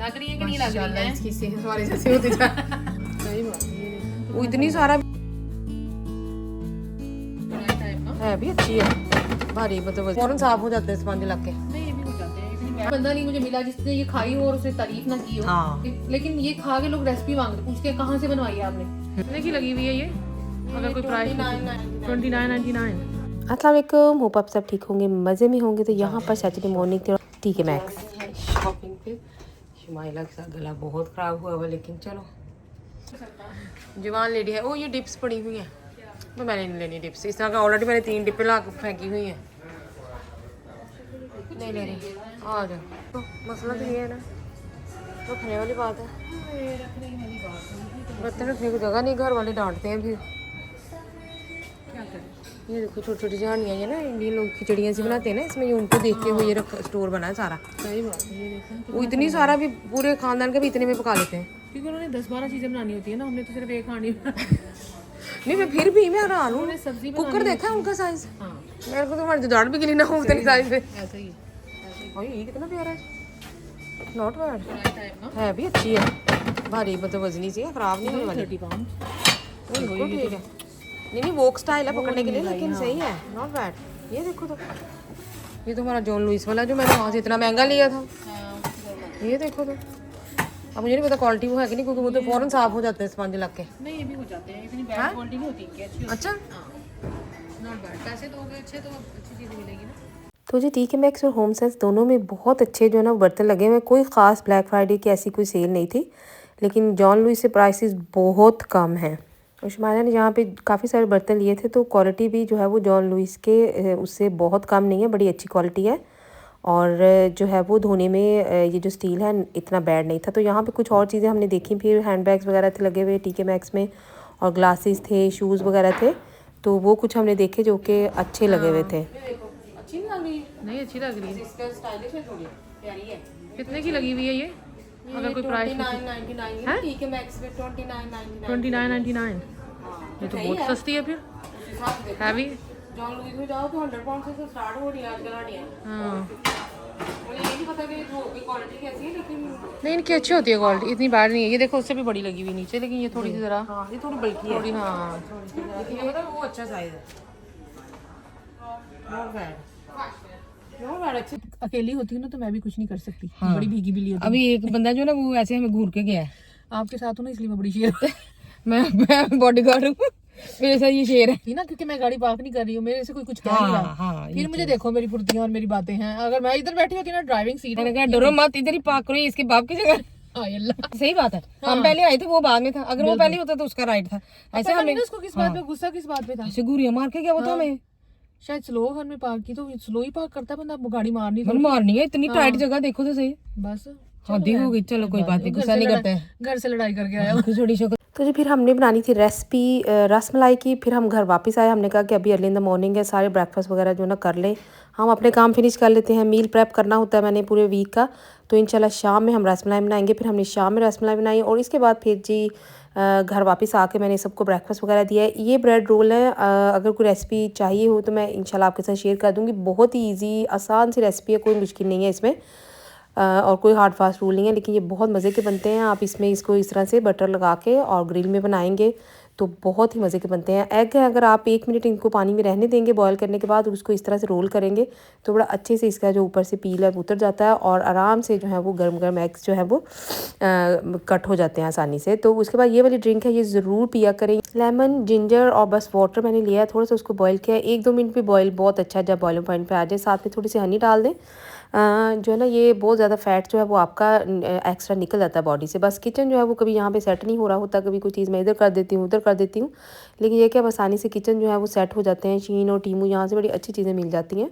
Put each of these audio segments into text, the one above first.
लग रही है कि नहीं लग रही है? इसकी सेहत वाले जैसे होती जा सही बात है। वो इतनी सारा है भी अच्छी है, भारी मतलब फौरन साफ हो जाते हैं स्पंज लग के। नहीं ये भी हो जाते हैं, इतनी बंदा नहीं मुझे मिला जिसने ये खाई हो और उसने तारीफ ना की हो। हाँ। लेकिन ये खा के लोग रेसिपी मांगते, पूछते हैं कहाँ से बनवाई है आपने। कितने की लगी हुई है ये? अगर कोई प्राइस 29.99। अस्सलाम वालेकुम, होप आप सब ठीक होंगे, मज़े में होंगे। तो यहाँ पर सैटरडे मॉर्निंग थे TK Maxx शॉपिंग पे। शुमाइला के साथ गला बहुत ख़राब हुआ हुआ, लेकिन चलो जवान लेडी है। ओ ये डिप्स पड़ी हुई हैं, तो मैंने नहीं लेनी डिप्स। इस तरह का ऑलरेडी मैंने 3 डिप्पे ला के फेंकी हुई हैं, नहीं ले रही। आ जाओ, तो मसला तो ये है ना, तो रखने वाली बात है। बर्तन रखने की जगह नहीं, घर वाले डांटते हैं फिर। क्या करें? ये देखो छोटी छोटी झाड़ियाँ ये ना, इंडियन लोग खिचड़ियाँ सी बनाते हैं ना, इसमें ये उनको देखते हुए ये स्टोर बना है सारा। सही बात है, ये देखो वो इतनी सारा भी पूरे खानदान के भी इतने में पका लेते हैं। क्योंकि उन्होंने 10-12 चीजें बनानी होती है ना, हमने तो सिर्फ एक खानी। नहीं मैं फिर भी मैं हैरान हूँ, सब्जी कुकर देखा है उनका साइज। हाँ मेरे को तो हमारे दाढ़ भी गिली ना हो उतनी साइज पे। ऐसा ही और ये कितना प्यारा है, नॉट बैड टाइप ना। है भी अच्छी है, भारी मतलब वजनी सी है, खराब नहीं होने वाली। 30 पाउंड। बिल्कुल ठीक है। नहीं वो स्टाइल है पकड़ने के लिए, लेकिन सही है, नॉट बैड। ये देखो तो, ये तो हमारा जॉन लुइस वाला जो मैंने वहाँ से इतना महंगा लिया था। ये देखो तो, अब मुझे नहीं पता क्वालिटी वो है कि नहीं, क्योंकि वो तो फौरन साफ हो जाते हैं स्पंज लग के। नहीं ये भी हो जाते हैं, इतनी बैड क्वालिटी नहीं होती इनकी, अच्छी। अच्छा नॉट बैड, पैसे दोगे अच्छे तो अच्छी चीज़ मिलेगी ना। तो जी TK Maxx और होम सेंस दोनों में बहुत अच्छे जो है ना बर्तन लगे हुए हैं। कोई ख़ास ब्लैक फ्राइडे की ऐसी कोई सेल नहीं थी, लेकिन जॉन लुइस से प्राइसेस बहुत कम हैं। और शुमाइला ने यहाँ पे काफ़ी सारे बर्तन लिए थे, तो क्वालिटी भी जो है वो जॉन लुइस के उससे बहुत कम नहीं है, बड़ी अच्छी क्वालिटी है। और जो है वो धोने में ये जो स्टील है इतना बैड नहीं था। तो यहाँ पे कुछ और चीज़ें हमने देखी, फिर हैंड बैग्स वगैरह थे लगे हुए TK Maxx में, और ग्लासेस थे, शूज़ वगैरह थे, तो वो कुछ हमने देखे जो कि अच्छे लगे हुए थे। अच्छी नहीं लग रही? नहीं अच्छी लग रही है। इसका स्टाइलिश है, थोड़ी प्यारी है। कितने की लगी हुई है ये? अगर कोई प्राइस 29.99 है TK Maxx में 29.99। 29.99। ये तो बहुत सस्ती है फिर, हैवी। जॉन लुइस में जाओ तो 100 पाउंड से स्टार्ट हो रही है आजकल गाड़ियाँ। हाँ मुझे ये नहीं पता कि क्वालिटी कैसी है, लेकिन नहीं इनकी अच्छी होती है क्वालिटी, इतनी बैड नहीं है। ये देखो उससे भी बड़ी लगी हुई नीचे, लेकिन ये थोड़ी सी ज़रा हाँ ये थोड़ी बल्कि है थोड़ी। हाँ लेकिन ये पता वो अच्छा साइज है, नॉट बैड, नॉट बैड। अच्छी अकेली होती हूँ ना तो मैं भी कुछ नहीं कर सकती। बड़ी भीगी बिल्ली होती अभी एक बंदा जो ना वो ऐसे हमें घूर के गया है। है। आपके साथ हूँ ना इसलिए मैं बड़ी शेर मैं बॉडीगार्ड हूँ, मेरे साथ ये शेर है। थी ना, क्योंकि मैं गाड़ी पार्क नहीं कर रही हूँ, मेरे से कोई कुछ कह नहीं रहा। हाँ फिर मुझे देखो मेरी फुर्तियाँ और मेरी बातें हैं। अगर मैं इधर बैठी होती ना ड्राइविंग सीट मैंने कहा डरो मत, इधर ही पार्क करो, इसके बाप की जगह। अल्लाह। सही बात है, हम पहले आए थे, वो बाद में था। अगर वो पहले होता तो उसका राइट था। ऐसे हमें उसको किस बात पे गुस्सा, किस बात पे था? ऐसे घूरिया मार के क्या बता हमें, शायद स्लो हमने पार्क की तो स्लो ही पार्क करता है बंदा, गाड़ी मारनी मन मारनी है। इतनी टाइट जगह देखो तो सही, बस। हद हो गई। चलो कोई बात नहीं, गुस्सा नहीं करते हैं। घर से लड़ाई करके आया छोटी शक्ल। तो जी फिर हमने बनानी थी रेसिपी रसमलाई की। फिर हम घर वापस आए, हमने कहा कि अभी अर्ली इन द मॉर्निंग है, सारे ब्रेकफास्ट वगैरह जो ना कर लें, हम अपने काम फिनिश कर लेते हैं। मील प्रेप करना होता है मैंने पूरे वीक का, तो इंशाल्लाह शाम में हम रसमलाई बनाएंगे। फिर हमने शाम में रसमलाई बनाई, और इसके बाद फिर जी घर वापस आके मैंने सबको ब्रेकफास्ट वगैरह दिया है। ये ब्रेड रोल है, अगर कोई रेसिपी चाहिए हो तो मैं इंशाल्लाह आपके साथ शेयर कर दूँगी। बहुत ही ईजी आसान सी रेसिपी है, कोई मुश्किल नहीं है इसमें, और कोई हार्ड फास्ट रूल नहीं है, लेकिन ये बहुत मज़े के बनते हैं। आप इसमें इसको इस तरह से बटर लगा के और ग्रिल में बनाएंगे तो बहुत ही मज़े के बनते हैं। एग है, अगर आप 1 मिनट इनको पानी में रहने देंगे बॉयल करने के बाद, और उसको इस तरह से रोल करेंगे तो बड़ा अच्छे से इसका जो ऊपर से पील है उतर जाता है, और आराम से जो है वो गर्म गर्म एग्स जो है वो कट हो जाते हैं आसानी से। तो उसके बाद ये वाली ड्रिंक है, ये ज़रूर पिया करें। लेमन, जिंजर और बस वाटर मैंने लिया है, थोड़ा सा उसको बॉयल किया है। 1-2 मिनट भी बॉयल बहुत अच्छा है, जब बॉइलिंग पॉइंट पे आ जाए। साथ में थोड़ी सी हनी डाल दें, जो है ना ये बहुत ज़्यादा फैट जो है वो आपका एक्स्ट्रा निकल जाता है बॉडी से। बस किचन जो है वो कभी यहाँ पे सेट नहीं हो रहा होता, कभी कोई चीज़ मैं इधर कर देती हूँ उधर कर देती हूँ, लेकिन ये क्या आसानी से किचन जो है वो सेट हो जाते हैं। शीन और टीमू यहाँ से बड़ी अच्छी चीज़ें मिल जाती हैं,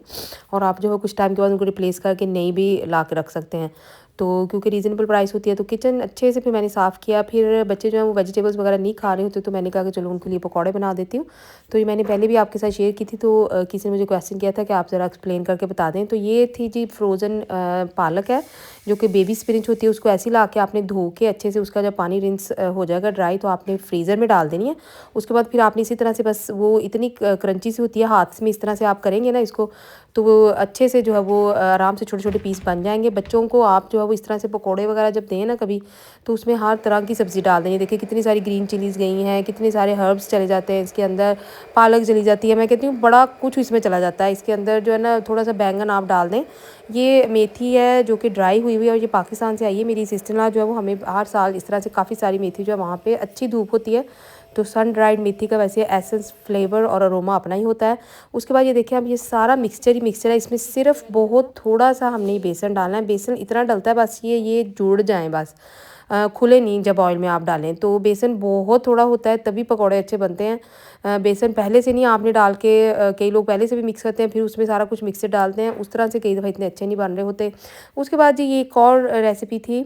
और आप जो है कुछ टाइम के बाद उनको रिप्लेस करके नई भी ला के रख सकते हैं। तो क्योंकि रीज़नेबल प्राइस होती है, तो किचन अच्छे से फिर मैंने साफ़ किया। फिर बच्चे जो हैं वो वेजिटेबल्स वगैरह नहीं खा रहे होते, तो मैंने कहा कि चलो उनके लिए पकौड़े बना देती हूँ। तो ये मैंने पहले भी आपके साथ शेयर की थी, तो किसी ने मुझे क्वेश्चन किया था कि आप ज़रा एक्सप्लेन करके बता दें। तो ये थी जी फ्रोज़न पालक है, जो कि बेबी स्पिनच होती है, उसको ऐसे ला के आपने धो के अच्छे से, उसका जब पानी रिंस हो जाएगा ड्राई, तो आपने फ्रीज़र में डाल देनी है। उसके बाद फिर आपने इसी तरह से, बस वो इतनी क्रंची सी होती है, हाथ में इस तरह से आप करेंगे ना इसको, तो वो अच्छे से जो है वो आराम से छोटे छोटे पीस बन जाएंगे। बच्चों को आप जो है वो इस तरह से पकोड़े वगैरह जब दें ना कभी, तो उसमें हर तरह की सब्ज़ी डाल दें। देखिए कितनी सारी ग्रीन चिलीज़ गई हैं, कितने सारे हर्ब्स चले जाते हैं इसके अंदर, पालक चली जाती है, मैं कहती हूँ बड़ा कुछ इसमें चला जाता है। इसके अंदर जो है ना थोड़ा सा बैंगन आप डाल दें। ये मेथी है जो कि ड्राई हुई हुई है और ये पाकिस्तान से आई है। मेरी सिस्टर जो है वो हमें हर साल इस तरह से काफ़ी सारी मेथी जो है वहाँ पे अच्छी धूप होती है, तो सन ड्राइड मेथी का वैसे एसेंस, फ्लेवर और अरोमा अपना ही होता है। उसके बाद ये देखिए अब ये सारा मिक्सचर ही मिक्सचर है। इसमें सिर्फ बहुत थोड़ा सा हमने बेसन डालना है। बेसन इतना डलता है बस ये जुड़ जाएँ बस, खुले नहीं जब ऑयल में आप डालें। तो बेसन बहुत थोड़ा होता है तभी पकौड़े अच्छे बनते हैं। बेसन पहले से नहीं आपने डाल के, कई लोग पहले से भी मिक्स करते हैं फिर उसमें सारा कुछ मिक्सर डालते हैं, उस तरह से कई दफ़ा इतने अच्छे नहीं बन रहे होते। उसके बाद जी ये एक और रेसिपी थी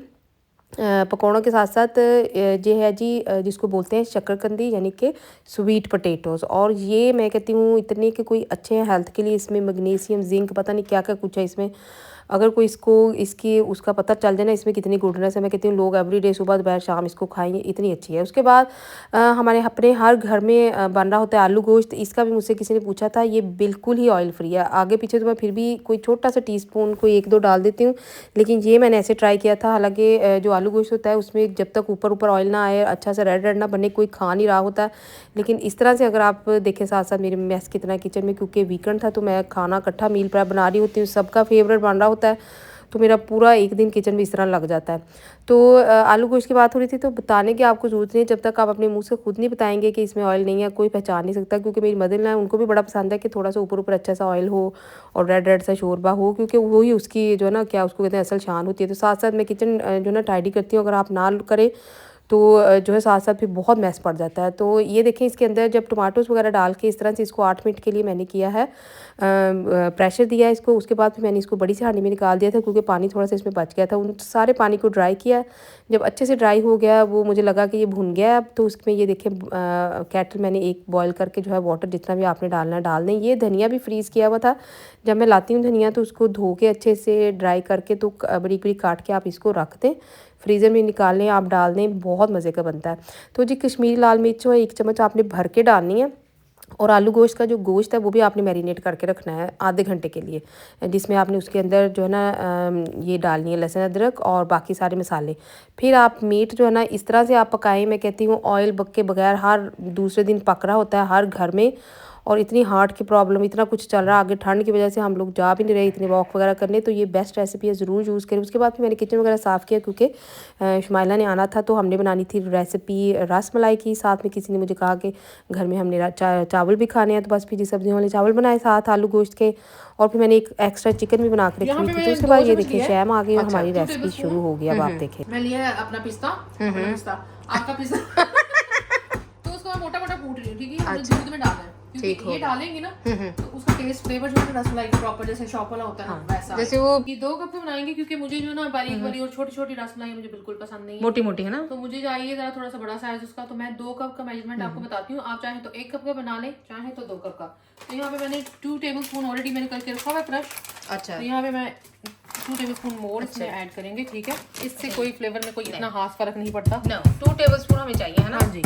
पकौड़ों के साथ साथ, ये है जी जिसको बोलते हैं शक्करकंदी यानी कि स्वीट पोटैटोज़। और ये मैं कहती हूँ इतने के कोई अच्छे हैं हेल्थ के लिए। इसमें मैग्नीशियम, जिंक, पता नहीं क्या क्या कुछ है इसमें। अगर कोई इसको इसकी उसका पता चल जाए ना इसमें कितनी गुडनेस है, मैं कहती हूँ लोग एवरीडे सुबह दोपहर शाम इसको खाएंगे, इतनी अच्छी है। उसके बाद हमारे अपने हर घर में बन रहा होता है आलू गोश्त। इसका भी मुझसे किसी ने पूछा था, ये बिल्कुल ही ऑयल फ्री है। आगे पीछे तो मैं फिर भी कोई छोटा सा टीस्पून कोई 1-2 डाल देती हूँ, लेकिन ये मैंने ऐसे ट्राई किया था। हालांकि जो आलू गोश्त होता है उसमें जब तक ऊपर ऊपर ऑयल ना आए, अच्छा सा रेड रेड ना बने, कोई खा नहीं रहा होता। लेकिन इस तरह से अगर आप देखें साथ साथ मेरे मेस कितना किचन में, क्योंकि वीकेंड था तो मैं खाना इकट्ठा मील प्रेप बना रही होती हूँ, सबका फेवरेट बन रहा होता है, तो मेरा पूरा एक दिन किचन में इस तरह लग जाता है। तो आलू गोश्त की बात हो रही थी, तो बताने की आपको ज़रूरत नहीं है। जब तक आप अपने मुंह से खुद नहीं बताएंगे कि इसमें ऑयल नहीं है, कोई पहचान नहीं सकता। क्योंकि मेरी मदर है, उनको भी बड़ा पसंद है कि थोड़ा सा ऊपर ऊपर अच्छा सा ऑयल हो और रेड रेड सा शोरबा हो, क्योंकि वही उसकी जो है ना क्या उसको कहते हैं असल शान होती है। तो साथ साथ मैं किचन जो है ना टाइडी करती हूँ, अगर आप ना करें तो जो है साथ साथ भी बहुत मैस पड़ जाता है। तो ये देखें इसके अंदर जब टमाटोस वगैरह डाल के इस तरह से इसको 8 मिनट के लिए मैंने किया है, प्रेशर दिया है इसको। उसके बाद फिर मैंने इसको बड़ी सी हांडी में निकाल दिया था क्योंकि पानी थोड़ा सा इसमें बच गया था। उन सारे पानी को ड्राई किया। जब अच्छे से ड्राई हो गया, वो मुझे लगा कि ये भुन गया है अब, तो उसमें ये देखें कैटल मैंने एक बॉयल करके जो है वाटर जितना भी आपने डालना है डाल दें। ये धनिया भी फ्रीज़ किया हुआ था। जब मैं लाती हूँ धनिया तो उसको धो के अच्छे से ड्राई करके तो बड़ी बड़ी काट के आप इसको रख दें, फ्रीज़र में निकाल लें, आप डाल दें, बहुत मज़े का बनता है। तो जी कश्मीरी लाल मिर्च है 1 चम्मच आपने भर के डालनी है। और आलू गोश्त का जो गोश्त है वो भी आपने मैरिनेट करके रखना है आधे घंटे के लिए, जिसमें आपने उसके अंदर जो है ना ये डालनी है लहसुन अदरक और बाकी सारे मसाले। फिर आप मीट जो है ना इस तरह से आप पकाएं, मैं कहती हूँ ऑयल के बगैर। हर दूसरे दिन पक रहा होता है हर घर में, और इतनी हार्ट की प्रॉब्लम, इतना कुछ चल रहा है आगे, ठंड की वजह से हम लोग जा भी नहीं रहे इतने वॉक वगैरह करने, तो ये बेस्ट रेसिपी है, ज़रूर यूज़ करें। उसके बाद फिर मैंने किचन वगैरह साफ़ किया क्योंकि शुमाइला ने आना था, तो हमने बनानी थी रेसिपी रस मलाई की। साथ में किसी ने मुझे कहा कि घर में हमने चावल भी खाने हैं, तो बस फिर सब्जियों वाले चावल बनाए साथ आलू गोश्त के। और फिर मैंने एक एक्स्ट्रा चिकन भी बना के रखी हुई थी। तो उसके बाद ये देखिए शैम आ गई और हमारी रेसिपी शुरू हो गई। अब आप देखें, मैं लिया है अपना पिस्ता, आपका पिस्ता तो उसको मैं मोटा मोटा कूट रही हूँ, ठीक है, दूध में डालना है क्योंकि ये डालेंगे ना तो उसका टेस्ट फ्लेवर जो है रसमलाई का प्रॉपर जैसे शॉप वाला होता है ना वैसा। जैसे वो ये 2 कप बनाएंगे क्योंकि मुझे जो ना बारीक बारीक और छोटी छोटी रसमलाई मुझे बिल्कुल पसंद नहीं है, मोटी मोटी है ना, तो मुझे चाहिए जरा थोड़ा सा बड़ा साइज उसका। तो मैं 2 कप का मेजरमेंट आपको बताती हूँ, आप चाहे तो 1 कप का बना लें, चाहे तो 2 कप का। तो यहाँ पे मैंने 2 टेबलस्पून ऑलरेडी मैंने करके रखा हुआ है क्रश। अच्छा, तो यहाँ पे मैं 2 टेबलस्पून मोर इसमें ऐड करेंगे, ठीक है। इससे कोई फ्लेवर में कोई इतना खास फर्क नहीं पड़ता। 2 टेबलस्पून हमें चाहिए है ना। हाँ जी,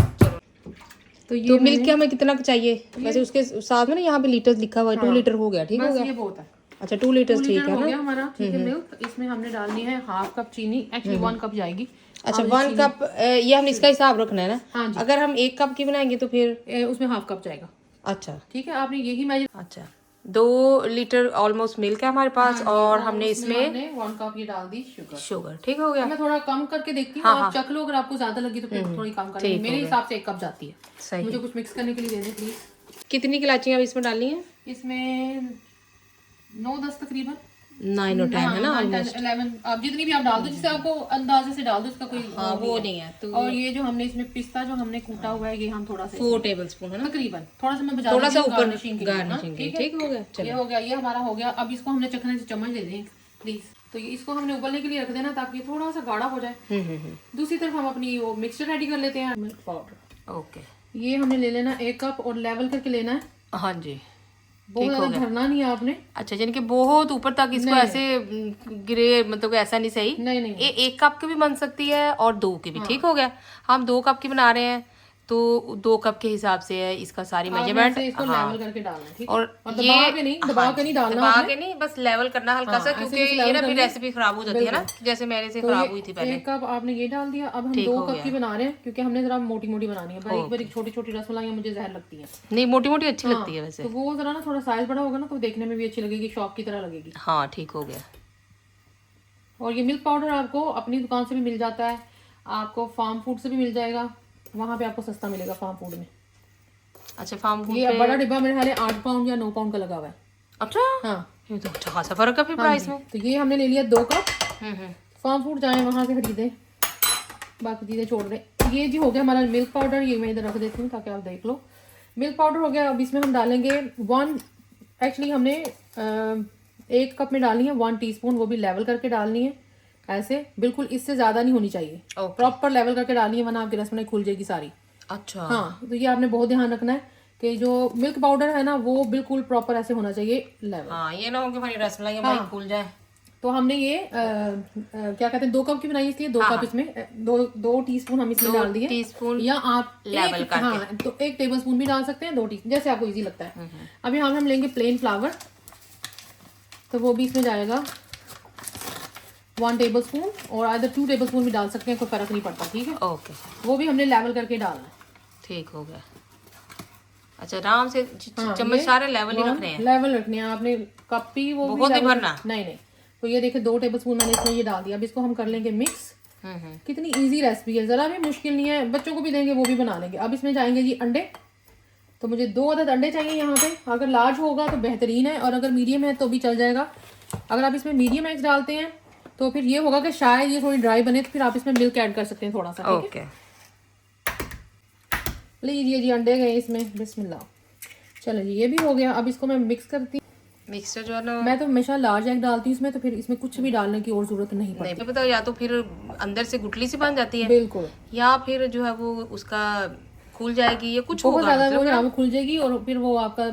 तो ये मिल्क क्या हमें कितना चाहिए वैसे, उसके साथ में ना यहाँ पे लीटर लिखा हुआ है, 2 लीटर हो गया, ठीक हो गया, ये बहुत है। अच्छा 2 लीटर ठीक है हो ना गया हमारा, ठीक है। मिल्क इसमें हमने डालनी है 1/2 कप चीनी, एक्चुअली 1 कप जाएगी। अच्छा 1 कप, ये हमने इसका हिसाब रखना है ना। हाँ जी, अगर हम 1 कप की बनाएंगे तो फिर उसमें 1/2 कप जाएगा। अच्छा ठीक है, आपने यही मेजर। अच्छा 2 लीटर ऑलमोस्ट मिल्क है हमारे पास। और हमने इसमें 1 कप ये डाल दी शुगर, ठीक हो गया। मैं थोड़ा कम करके देखती हूँ, आप चख लो, अगर आपको ज्यादा लगी तो फिर थोड़ी कम कर लेंगे। मेरे हिसाब से 1 कप जाती है। सही, मुझे कुछ मिक्स करने के लिए दे दें प्लीज। कितनी इलायचियाँ इसमें डालनी है? इसमें 9-10 तकरीबन, 9 और 10 है ना, 11, आप जितनी भी आप डाल दो, जिससे आपको अंदाजे से डाल दो, इसका कोई वो नहीं है। तो और ये जो हमने इसमें पिस्ता जो हमने कूटा हुआ है, ये हम थोड़ा सा 4 टेबलस्पून है ना तकरीबन, थोड़ा सा मैं बजा थोड़ा सा ऊपर गार्निशिंग ठीक हो गया। ये हो गया, ये हमारा हो गया। अब इसको हमने चखने से चम्मच दे दें प्लीज। तो ये इसको हमने उबलने के लिए रख देना ताकि थोड़ा सा गाढ़ा हो जाए। दूसरी तरफ हम अपनी वो मिक्सचर रेडी कर लेते हैं, मिल्क पाउडर। ओके, ये हमने ले लेना 1 कप और लेवल करके लेना है। हाँ जी, बहुत ज्यादा भरना नहीं है आपने। अच्छा, यानी कि बहुत ऊपर तक इसको ऐसे गिरे, मतलब ऐसा नहीं सही। नहीं, 1 कप की भी बन सकती है और 2 की भी, ठीक हो गया। हम 2 कप की बना रहे हैं तो 2 कप के हिसाब से है इसका सारी मेजरमेंट। इसको लेवल करके डालना है, ठीक है? और दबा के नहीं, दबा के नहीं डालना, दबा के नहीं, बस लेवल करना हल्का सा, क्योंकि ये ना फिर रेसिपी खराब हो जाती है ना, जैसे मेरे से खराब हुई थी पहले। 1 कप आपने ये डाल दिया। अब हम 2 कप की बना रहे हैं, क्योंकि हमने जरा मोटी मोटी बनानी है। बारीक बारीक छोटी छोटी रसमलाइयाँ मुझे जहर लगती है। नहीं, मोटी मोटी अच्छी लगती है वैसे। तो वो जरा ना थोड़ा साइज बड़ा होगा ना तो देखने में भी अच्छी लगेगी, शॉप की तरह लगेगी। हाँ, ठीक हो गया। और ये मिल्क पाउडर आपको अपनी दुकान से भी मिल जाता है, आपको फार्म फूड से भी मिल जाएगा, वहाँ पे आपको सस्ता मिलेगा फार्म फूड में। अच्छा, फार्म फूड ये बड़ा डिब्बा मेरे ख्याल 8 पाउंड या 9 पाउंड का लगा हुआ है। अच्छा, हाँ, ये तो अच्छा खासा फर्क है फिर प्राइस में। तो ये हमने ले लिया 2 कप। फार्म फूड जाए वहाँ से खरीदें, बाकी चीज़ें छोड़ दें। ये जी हो गया हमारा मिल्क पाउडर, ये मैं इधर रख देती हूँ ताकि आप देख लो। मिल्क पाउडर हो गया। अब इसमें हम डालेंगे एक्चुअली हमने 1 कप में डालनी है 1 टीस्पून, वो भी लेवल करके डालनी है ऐसे, बिल्कुल इससे ज़्यादा नहीं होनी चाहिए। प्रॉपर लेवल करके डालनी है, वरना आपकी रसमलाई खुल जाएगी सारी। अच्छा, हाँ, तो ये आपने बहुत ध्यान रखना है कि जो मिल्क पाउडर है ना वो बिल्कुल प्रॉपर ऐसे होना चाहिए लेवल। हाँ, ये ना हो कि हमारी रसमलाई भाई खुल जाए। तो हमने ये क्या कहते हैं 2 कप की बनाई, इसलिए 2 कप इसमें 2 टीस्पून हम इसमें डाल दिए टीस्पून, या आप लेवल करके। हाँ, तो 1 टेबल स्पून भी डाल सकते हैं, 2 टीस्पून, जैसे आपको इजी लगता है। अभी हम लेंगे प्लेन फ्लावर, तो वो भी इसमें जाएगा 1 टेबल स्पून, और आइदर 2 टेबल स्पून भी डाल सकते हैं, कोई फर्क नहीं पड़ता, ठीक है? ओके, वो भी हमने लेवल करके डालना है। ठीक हो गया। अच्छा, आराम से चम्मच सारे लेवल ही रखने हैं। लेवल रखने हैं आपने, कप भी वो बहुत नहीं भरना। नहीं। तो ये देखिए 2 टेबल स्पून मैंने इसमें ये डाल दिया। अब इसको हम कर लेंगे मिक्स। कितनी इजी रेसिपी है, जरा भी मुश्किल नहीं है, बच्चों को भी देंगे वो भी बना लेंगे। अब इसमें जाएंगे जी अंडे, तो मुझे 2 अदद अंडे चाहिए यहाँ पे। अगर लार्ज होगा तो बेहतरीन है, और अगर मीडियम है तो भी चल जाएगा। अगर आप इसमें मीडियम एग्स डालते हैं तो फिर ये होगा कि शायद ये थोड़ी ड्राई बने, तो फिर आप इसमें मिल्क ऐड कर सकते हैं थोड़ा सा, ठीक है? लीजिए जी अंडे गए इसमें, बिस्मिल्लाह। चलो जी, ये भी हो गया। अब इसको मैं मिक्स करती हूँ। मिक्सचर जो है ना, मैं तो हमेशा लार्ज एग डालती हूँ इसमें, तो फिर इसमें कुछ भी डालने की और जरूरत नहीं पड़ती। नहीं पता, या तो फिर अंदर से गुठली सी बन जाती है, बिल्कुल, या फिर जो है वो उसका खुल जाएगी, या कुछ बहुत होगा ज्यादा वो खुल जाएगी, और फिर वो आपका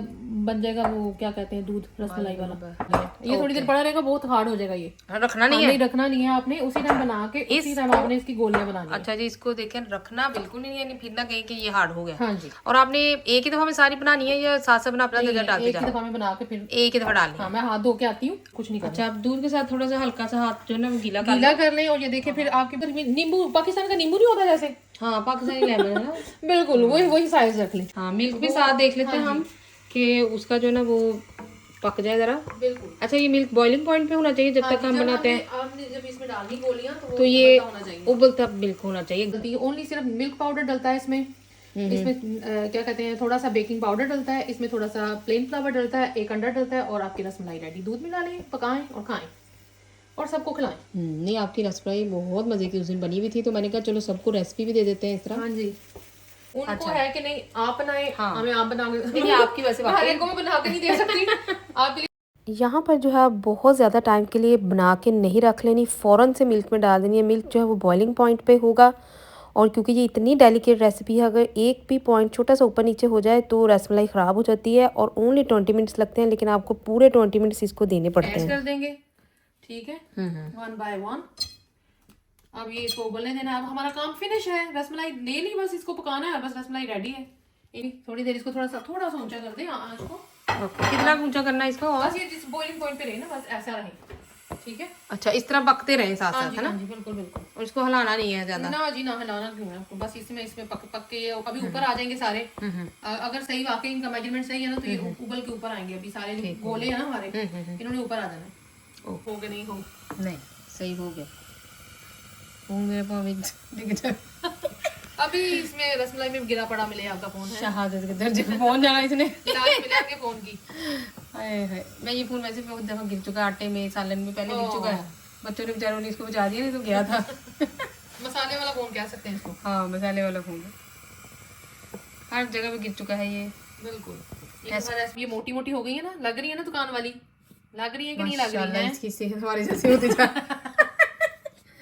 बन जाएगा वो क्या कहते हैं दूध रसमलाई वाला। ये थोड़ी देर पड़ा रहेगा, बहुत हार्ड हो जाएगा। ये रखना नहीं है, नहीं रखना नहीं है आपने, उसी टाइम बना के उसी टाइम आपने इसकी गोलियां बनानी है। अच्छा जी, इसको देखें, रखना बिल्कुल नहीं है, फिर ना कहीं कि ये हार्ड हो गया। हाँ जी। और आपने एक ही दफा में सारी बनानी है या साथ साथ बना अपना जगह डालते एक ही दफा में बना के फिर एक ही दफा डालनी? हाँ, मैं हाथ धो के आती हूँ, कुछ नहीं करना। अच्छा, आप दूध के साथ थोड़ा सा हल्का सा हाथ जो है ना गीला कर लें। और ये देखिए फिर आपके नींबू, पाकिस्तान का नींबू नहीं होता जैसे, हाँ, पाकिस्तानी लेमन है ना, बिल्कुल वही साइज रख लें। हाँ, मिल्क भी साथ देख लेते हैं हम कि उसका जो है ना वो पक जाए जरा। बिल्कुल। अच्छा, ये मिल्क बॉइलिंग पॉइंट पे होना चाहिए जब तक हम बनाते हैं। आपने जब इसमें डालनी गोलियां तो ये उबलता मिल्क होना चाहिए। ओनली सिर्फ मिल्क पाउडर डलता है इसमें। क्या कहते हैं, थोड़ा सा बेकिंग पाउडर डलता है इसमें, थोड़ा सा प्लेन फ्लावर डलता है, 1 अंडा डलता है, और आपकी रसमलाई रेडी। दूध मिला लें, पकाएं और खाएं और सबको खिलाएं। नहीं, आपकी रसमलाई बहुत मजे की उस दिन बनी हुई थी, तो मैंने कहा चलो सबको रेसिपी भी दे देते हैं इस तरह। हाँ जी, उनको है कि नहीं आप बनाए, हमें आप बना के आपकी वैसे हर एक को मैं बना के नहीं दे सकती आप। यहाँ पर जो है बहुत ज़्यादा टाइम के लिए बना के नहीं रख लेनी, फ़ौरन से मिल्क में डाल देनी है। मिल्क जो है वो बॉइलिंग पॉइंट पे होगा, और क्योंकि ये इतनी डेलिकेट रेसिपी है, अगर एक भी पॉइंट छोटा सा ऊपर नीचे हो जाए तो रसमलाई ख़राब हो जाती है। और ओनली 20 मिनट्स लगते हैं, लेकिन आपको पूरे 20 मिनट्स इसको देने पड़ते हैं। कर देंगे, ठीक है, 1 बाय 1। अब ये इसको उबलने देना है। अब हमारा काम फिनिश है, रसमलाई ले ली, बस इसको पकाना है, बस रसमलाई रेडी है। थोड़ी देर इसको थोड़ा सा ऊंचा कर दें आंच को। कितना ऊंचा करना है इसको? और बस ये जिस बॉइलिंग पॉइंट पे रहे ना, बस ऐसा रहे, ठीक है? अच्छा, इस तरह पकते रहे साथ साथ, है ना? बिल्कुल बिल्कुल। और इसको हिलाना नहीं है ज्यादा? ना जी ना, हिलाना क्यों है आपको, बस इसमें पक के अभी ऊपर आ जाएंगे सारे। अगर सही वाकई इनका मेजरमेंट सही है ना, तो ये उबल के ऊपर आएंगे। अभी सारे जो गोले है ना हमारे, इन्होंने ऊपर आ जाना। हो गए नहीं, नहीं सही हो गया। अभी इसमें रसमलाई में गिरा पड़ा मिले आपका फोन है, शहादत के दर्जे पे पहुंच जाना इसने। मिले आपके फोन की। मैं ये फोन वैसे बहुत दफा गिर चुका, आटे में, सालन में पहले गिर चुका है। बच्चों ने बेचारों ने इसको बचा दिया, नहीं तो गया था। मसाले वाला फोन कह सकते हैं इसको। हाँ, मसाले वाला फोन, हर जगह पे गिर चुका है ये। बिल्कुल। ये मोटी मोटी हो गई है ना, लग रही है ना दुकान वाली, लग रही है कि नहीं लग रही है? इसकी सेहत हमारी जैसी होती जा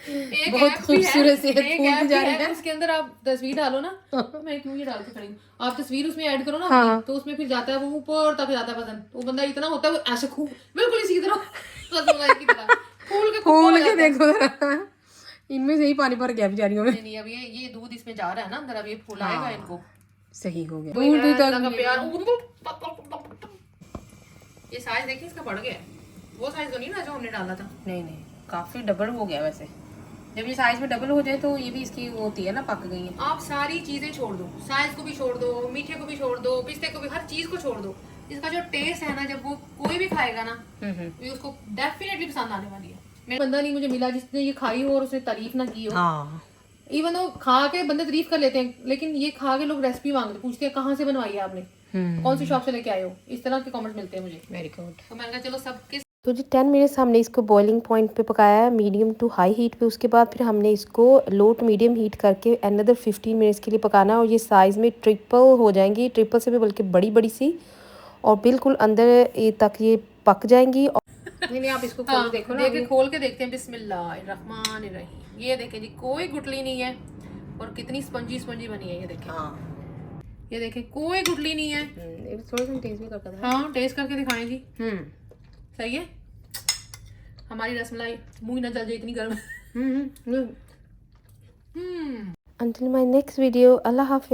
बहुत खूबसूरत सेहत फूलती जा रही है। उसके अंदर आप तस्वीर डालो ना, मैं क्यों ये डाल के खड़ी हूँ, आप तस्वीर उसमें ऐड करो ना, तो उसमें फिर जाता है वो ऊपर तक जाता है वजन। तो वो बंदा इतना होता है, वो ऐसे खूब बिल्कुल इसी की तरह रसमलाई की तरह फूल के देखो। इनमें से ही पानी भर गया बेचारियों में। नहीं अब ये दूध इसमें जा रहा है ना अंदर, अब ये फुलाएगा इनको। सही हो गया। दूध का प्यार। ये साइज देखिए इसका बढ़ गया है, वो साइज तो नहीं ना जो हमने डाला था। नहीं नहीं, काफी डबल हो गया वैसे। जब ये साइज में डबल हो जाए तो ये भी इसकी वो होती है ना, पक गई है। आप सारी चीजें छोड़ दो, साइज को भी छोड़ दो, मीठे को भी छोड़ दो, पिस्ते को भी, हर चीज को छोड़ दो। इसका जो टेस्ट है ना, जब वो कोई भी खाएगा ना, ये उसको डेफिनेटली पसंद आने वाली है। मेरा बंदा नहीं मुझे मिला जिसने ये खाई हो और उसने तारीफ ना की हो। हाँ, इवन वो खा के बंदे तारीफ कर लेते हैं, लेकिन ये खा के लोग रेसिपी मांगते, पूछते हैं कहाँ से बनवाई है आपने, कौन सी शॉप से लेके आए हो, इस तरह के कमेंट मिलते हैं मुझे। Very good. तो मैंने कहा चलो सबके। तो जी 10 मिनट्स हमने इसको बॉइलिंग पॉइंट पे पकाया है, मीडियम टू हाई हीट पे। उसके बाद फिर हमने इसको लो टू मीडियम हीट करके अनदर 15 मिनट्स के लिए पकाना है। और ये साइज़ में ट्रिपल हो जाएंगी, ट्रिपल से भी बल्कि बड़ी बड़ी सी, और बिल्कुल अंदर तक ये पक जाएंगी। नहीं आप इसको खोल के देखो ना। देखे खोल के देखते हैं। बिस्मिल्लाहिर्रहमानिर्रहीम। ये देखें जी, कोई गुठली नहीं है और कितनी स्पंजी स्पंजी बनी है। ये देखें, हाँ ये देखें, कोई गुठली नहीं है। थोड़ा सा टेस्ट भी करता था। हाँ टेस्ट करके दिखाएं जी। सही है। हमारी रसमलाई मुंह ना जल जाए, इतनी गर्म है। Until my next video, Allah Hafiz.